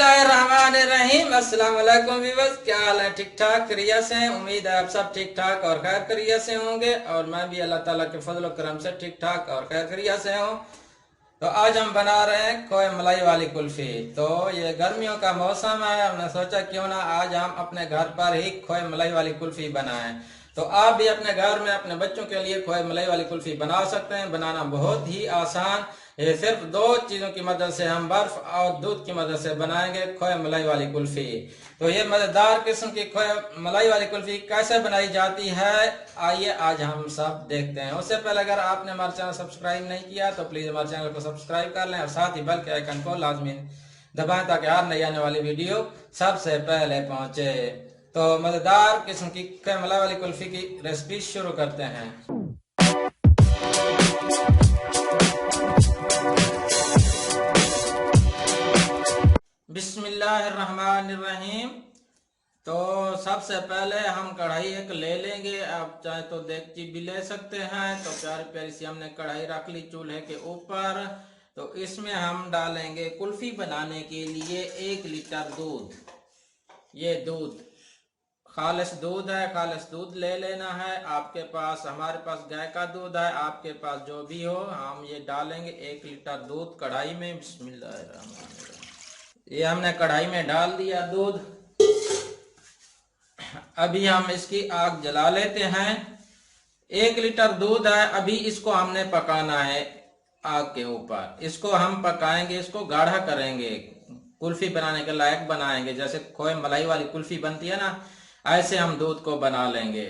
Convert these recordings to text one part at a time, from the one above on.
बिस्मिल्लाहिर्रहमानिर्रहीम। अस्सलाम वालेकुम व्यूअर्स, क्या हाल है? ठीक ठाक खैरियत से हैं? उम्मीद है आप सब ठीक ठाक और खैर खैरियत से होंगे और मैं भी अल्लाह ताला के फजल और करम से ठीक ठाक और खैर खैरियत से हूँ। तो आज हम बना रहे हैं खोए मलाई वाली कुल्फी। तो ये गर्मियों का मौसम है, हमने सोचा क्यों ना आज हम अपने घर पर ही खोए मलाई वाली कुल्फी बनाएं। तो आप भी अपने घर में अपने बच्चों के लिए खोए मलाई वाली कुल्फी बना सकते हैं। बनाना बहुत ही आसान, ये सिर्फ दो चीजों की मदद से हम बर्फ और दूध की मदद से बनाएंगे खोए मलाई वाली कुल्फी। तो ये मजेदार किस्म की खोए मलाई वाली कुल्फी कैसे बनाई जाती है, आइए आज हम सब देखते हैं। उससे पहले अगर आपने हमारा चैनल सब्सक्राइब नहीं किया तो प्लीज हमारे चैनल को सब्सक्राइब कर लें और साथ ही बेल के आइकन को लाजमी दबाएं ताकि हर नई आने वाली वीडियो सबसे पहले पहुंचे। तो मजेदार किस्म की खोए मलाई वाली कुल्फी की रेसिपी शुरू करते हैं। बिस्मिल्लाहिर्रहमानिर्रहीम। तो सबसे पहले हम कढ़ाई एक ले लेंगे, आप चाहे तो देगची भी ले सकते हैं। तो प्यारी प्यारी सी हमने कढ़ाई रख ली चूल्हे के ऊपर। तो इसमें हम डालेंगे कुल्फी बनाने के लिए 1 लीटर दूध। ये दूध खालिस दूध है, खालिस दूध ले लेना है आपके पास। हमारे पास गाय का दूध है, आपके पास जो भी हो। हम ये डालेंगे 1 लीटर दूध कढ़ाई में। बिस्मिल्लाहिर्रहमानिर्रहीम। ये हमने कढ़ाई में डाल दिया दूध। अभी हम इसकी आग जला लेते हैं। 1 लीटर दूध है, अभी इसको हमने पकाना है आग के ऊपर। इसको हम पकाएंगे, इसको गाढ़ा करेंगे, कुल्फी बनाने के लायक बनाएंगे। जैसे खोए मलाई वाली कुल्फी बनती है ना, ऐसे हम दूध को बना लेंगे,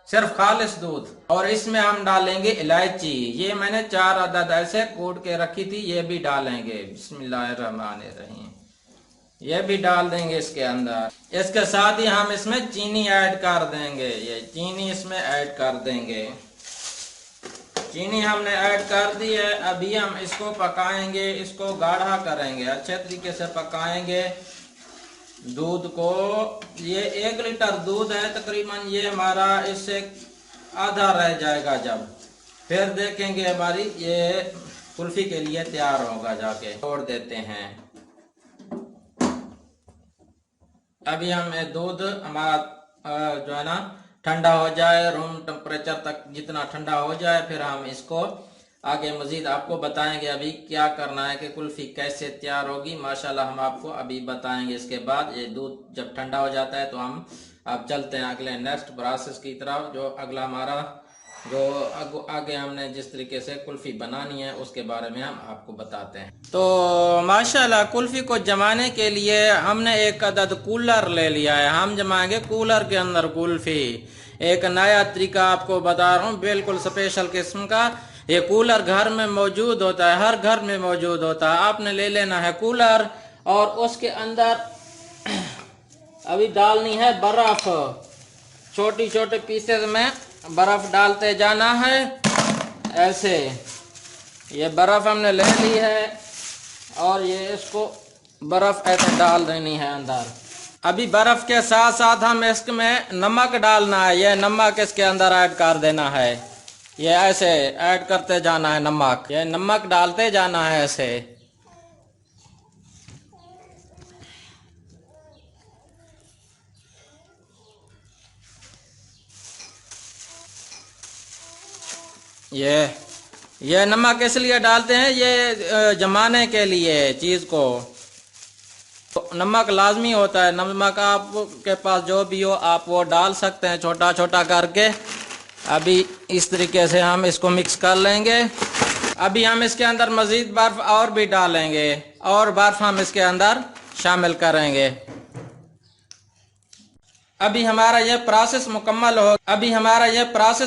सिर्फ खालिस दूध। और इसमें हम डालेंगे इलायची। ये मैंने 4 अदद ऐसे कूट के रखी थी, ये भी डालेंगे। बिस्मिल्लाहिर्रहमानिर्रहीम। ये भी डाल देंगे इसके अंदर। इसके साथ ही हम इसमें चीनी ऐड कर देंगे। ये चीनी इसमें ऐड कर देंगे। चीनी हमने ऐड कर दी है। अभी हम इसको पकाएंगे, इसको गाढ़ा करेंगे, अच्छे तरीके से पकाएंगे दूध को। ये 1 लीटर दूध है तकरीबन, ये हमारा इससे आधा रह जाएगा। जब फिर देखेंगे हमारी ये कुल्फी के लिए तैयार होगा। जाके छोड़ देते हैं। अभी हम ये दूध हमारा जो है ना ठंडा हो जाए, रूम टेम्परेचर तक जितना ठंडा हो जाए, फिर हम इसको आगे मजीद आपको बताएंगे अभी क्या करना है कि कुल्फी कैसे तैयार होगी। माशाल्लाह हम आपको अभी बताएंगे। इसके बाद ये दूध जब ठंडा हो जाता है तो हम अब चलते हैं अगले नेक्स्ट प्रोसेस की तरफ। जो अगला हमारा जो आगे हमने जिस तरीके से कुल्फी बनानी है उसके बारे में हम आपको बताते हैं। तो माशाल्लाह कुल्फी को जमाने के लिए हमने 1 अदद कूलर ले लिया है। हम जमाएंगे कूलर के अंदर कुल्फी। एक नया तरीका आपको बता रहा हूँ, बिल्कुल स्पेशल किस्म का। ये कूलर घर में मौजूद होता है, हर घर में मौजूद होता है। आपने ले लेना है कूलर और उसके अंदर अभी डालनी है बर्फ। छोटी छोटे पीसेस में बर्फ डालते जाना है ऐसे। ये बर्फ हमने ले ली है और ये इसको बर्फ ऐसे डाल देनी है अंदर। अभी बर्फ के साथ साथ हम इसमें नमक डालना है। ये नमक इसके अंदर ऐड कर देना है। ये ऐसे ऐड करते जाना है नमक, ये नमक डालते जाना है ऐसे। ये नमक इसलिए डालते हैं, ये जमाने के लिए चीज को। तो नमक लाजमी होता है। नमक आपके पास जो भी हो आप वो डाल सकते हैं छोटा छोटा करके। अभी इस तरीके से हम इसको मिक्स कर लेंगे। अभी हम इसके अंदर मजीद बर्फ और भी डालेंगे और बर्फ हम इसके अंदर शामिल करेंगे। अभी हमारा ये प्रोसेस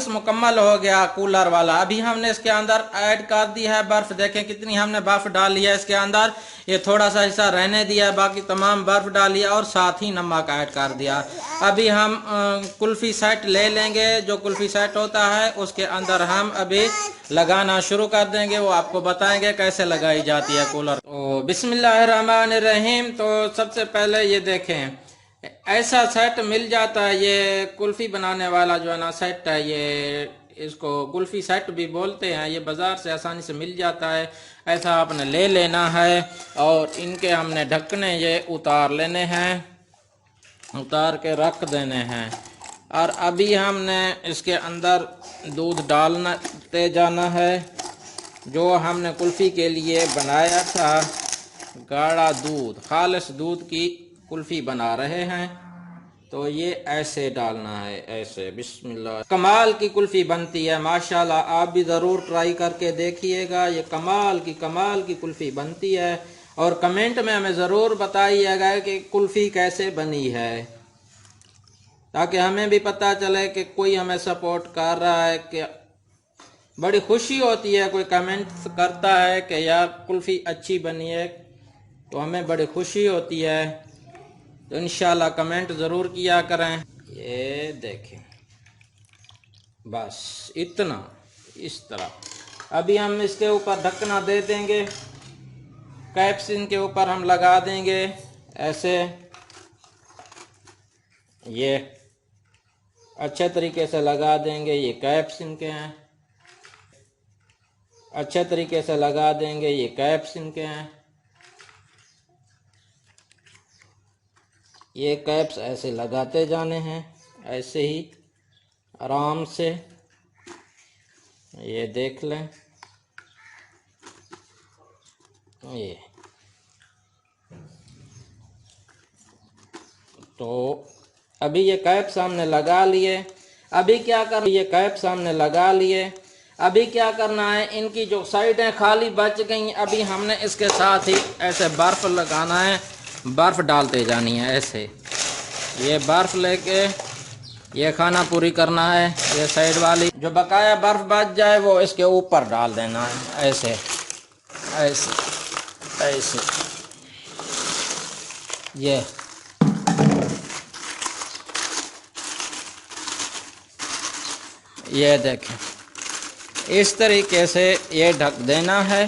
मुकम्मल हो गया कूलर वाला। अभी हमने इसके अंदर ऐड कर दी है बर्फ। देखें कितनी हमने बर्फ डाली है इसके अंदर। ये थोड़ा सा हिस्सा रहने दिया, बाकी तमाम बर्फ डाली और साथ ही नमक ऐड कर दिया। अभी हम कुल्फी सेट ले लेंगे। जो कुल्फी सेट होता है उसके अंदर हम अभी लगाना शुरू कर देंगे। वो आपको बताएंगे कैसे लगाई जाती है कूलर। बिस्मिल्लाहिर्रहमानिर्रहीम। तो सबसे पहले ये देखें, ऐसा सेट मिल जाता है। ये कुल्फी बनाने वाला जो है ना सेट है, ये इसको कुल्फी सेट भी बोलते हैं। ये बाजार से आसानी से मिल जाता है। ऐसा आपने ले लेना है और इनके हमने ढक्कने ये उतार लेने हैं, उतार के रख देने हैं। और अभी हमने इसके अंदर दूध डालते जाना है, जो हमने कुल्फी के लिए बनाया था। गाढ़ा दूध, खालिस दूध की कुल्फी बना रहे हैं। तो ये ऐसे डालना है, ऐसे बिस्मिल्लाह। कमाल की कुल्फी बनती है माशाल्लाह, आप भी ज़रूर ट्राई करके देखिएगा। ये कमाल की कुल्फी बनती है। और कमेंट में हमें ज़रूर बताइएगा कि कुल्फी कैसे बनी है, ताकि हमें भी पता चले कि कोई हमें सपोर्ट कर रहा है। कि बड़ी खुशी होती है कोई कमेंट करता है कि यार कुल्फी अच्छी बनी है, तो हमें बड़ी खुशी होती है। तो इंशाल्लाह कमेंट ज़रूर किया करें। ये देखें, बस इतना, इस तरह। अभी हम इसके ऊपर ढक्कना दे देंगे, कैप्सिन के ऊपर हम लगा देंगे ऐसे। ये अच्छे तरीके से लगा देंगे। ये कैप्सिन के हैं, अच्छे तरीके से लगा देंगे। ये कैप्सिन के हैं। ये कैप्स ऐसे लगाते जाने हैं, ऐसे ही आराम से। ये देख लें, ये तो अभी ये कैप सामने लगा लिए। अभी क्या कर, ये कैप सामने लगा लिए। अभी क्या करना है, इनकी जो साइडें खाली बच गई, अभी हमने इसके साथ ही ऐसे बर्फ़ लगाना है, बर्फ़ डालते जानी है ऐसे। ये बर्फ़ लेके ये खाना पूरी करना है। ये साइड वाली जो बकाया बर्फ़ बच जाए वो इसके ऊपर डाल देना है, ऐसे ऐसे ऐसे। ये देखें, इस तरीके से ये ढक देना है।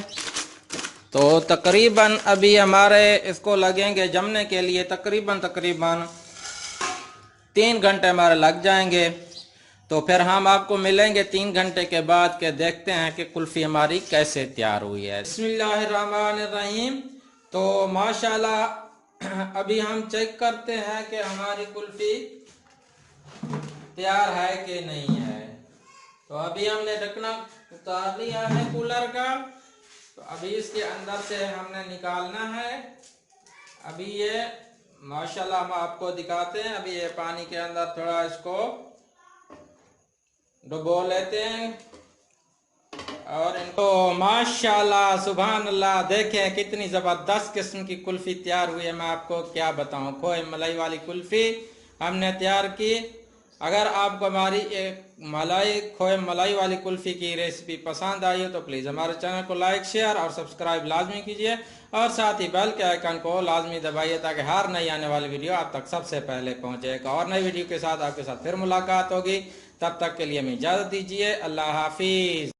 तो तकरीबन अभी हमारे इसको लगेंगे जमने के लिए तकरीबन 3 घंटे हमारे लग जाएंगे। तो फिर हम आपको मिलेंगे 3 घंटे के बाद के देखते हैं कि कुल्फ़ी हमारी कैसे तैयार हुई है। बिस्मिल्लाहिर्रहमानिर्रहीम। तो माशाल्लाह अभी हम चेक करते हैं कि हमारी कुल्फ़ी तैयार है कि नहीं है। तो अभी हमने ढक्कना उतार लिया है कूलर का। तो अभी इसके अंदर से हमने निकालना है। अभी ये माशाल्लाह हम आपको दिखाते हैं। अभी ये पानी के अंदर थोड़ा इसको डुबो लेते हैं और इनको माशाल्लाह सुभान अल्लाह, देखें कितनी ज़बरदस्त किस्म की कुल्फ़ी तैयार हुई है। मैं आपको क्या बताऊं, खोए मलाई वाली कुल्फ़ी हमने तैयार की। अगर आपको हमारी एक खोए मलाई वाली कुल्फ़ी की रेसिपी पसंद आई हो तो प्लीज़ हमारे चैनल को लाइक शेयर और सब्सक्राइब लाजमी कीजिए और साथ ही बेल के आइकन को लाजमी दबाइए ताकि हर नई आने वाली वीडियो आप तक सबसे पहले पहुंचे। एक और नई वीडियो के साथ आपके साथ फिर मुलाकात होगी। तब तक के लिए हमें इजाज़त दीजिए। अल्लाह हाफिज़।